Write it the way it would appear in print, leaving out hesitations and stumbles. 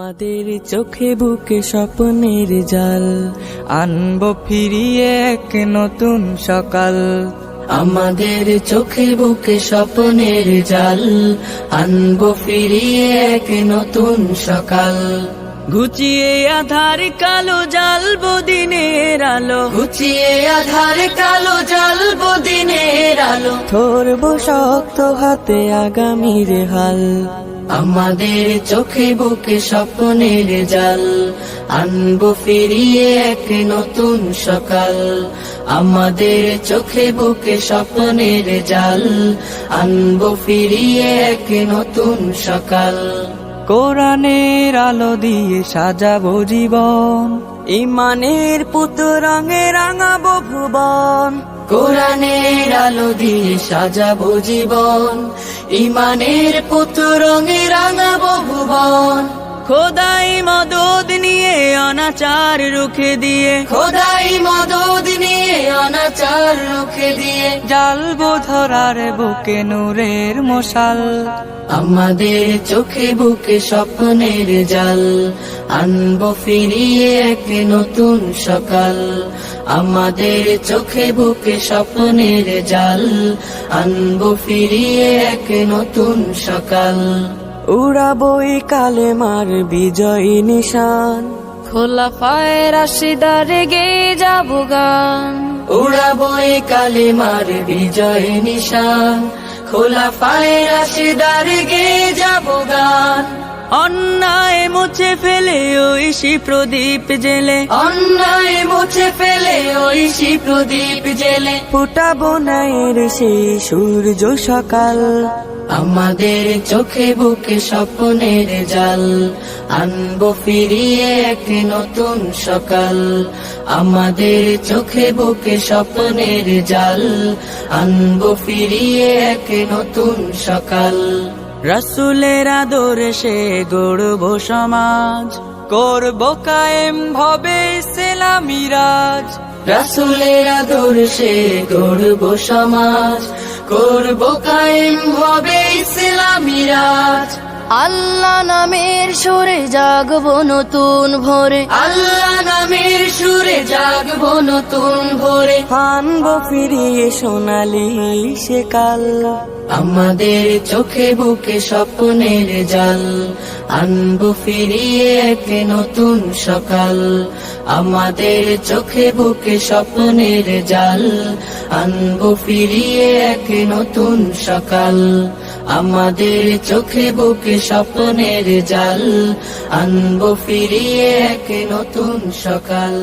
আমাদের চোখে বুকে স্বপ্নের জাল, আনবো ফিরিয়ে এক নতুন সকাল। আমাদের চোখে বুকে স্বপ্নের জাল, আনবো ফিরিয়ে এক নতুন সকাল। ঘুচিয়ে আধার কালো জ্বালবো দিনের আলো, ঘুচিয়ে আধার কালো জ্বালবো দিনের আলো। ধরবো শক্ত হাতে আগামীর হাল। আমাদের চোখে বুকে স্বপ্নের জাল, আনবো ফিরিয়ে এক নতুন সকাল। আমাদের চোখে বুকে স্বপ্নের জাল, আনবো ফিরিয়ে এক নতুন সকাল। কোরআনের আলো দিয়ে সাজাবো জীবন, ইমানের পুত রঙে রাঙাবো ভুবন। কোরআনের আলো দিয়ে সাজাবো জীবন, ইমানের পুত রঙে রাঙাবো ভুবন। খোদাই মদদ নিয়ে অনাচার রুখে দিয়ে, খোদাই মদদ নিয়ে অনাচার রুখে দিয়ে। জ্বালবো ধরার বুকে নূরের মশাল। আমাদের চোখে বুকে স্বপ্নের জাল, আনবো ফিরিয়ে এক নতুন সকাল। আমাদের চোখে বুকে স্বপ্নের জাল, আনবো ফিরিয়ে এক নতুন সকাল। উড়াবই কালেমার বিজয়ী নিশান, খোলাফায়ে রাশিদার গেয়ে যাবো গান। উড়াবই কালেমার বিজয় নিশান, খোলাফায়ে রাশিদার গেয়ে যাবো গান। অন্যায় মুছে ফেলে ঐশী প্রদীপ জেলে, অন্যায় মুছে ফেলে ঐশী প্রদীপ জেলে। ফুটাবো ন্যায়ের সেই সূর্য সকাল। আমাদের চোখে বুকে স্বপ্নের জাল, আনবো ফিরিয়ে এক নতুন সকাল। আমাদের চোখে বুকে স্বপ্নের জাল, আনবো ফিরিয়ে এক নতুন সকাল। রাসূলের আদর্শে গড়বো সমাজ, করবো কায়েম ভবে ইসলামী রাজ। রাসূলের আদর্শে গড়বো সমাজ, করবো কায়েম হবে ইসলামী রাজ। আল্লাহ নামের সুরে জাগবো নতুন ভোরে, আল্লাহ নামের সুরে জাগবো নতুন ভোরে। আনবো ফিরিয়ে সোনালি সে কাল। আমাদের চোখে বুকে স্বপ্নের জাল, আনবো ফিরিয়ে এক নতুন সকাল। আমাদের চোখে বুকে স্বপ্নের জাল, আনবো ফিরিয়ে এক নতুন সকাল। আমাদের চোখে বুকে স্বপ্নের জাল, আনবো ফিরিয়ে এক নতুন সকাল।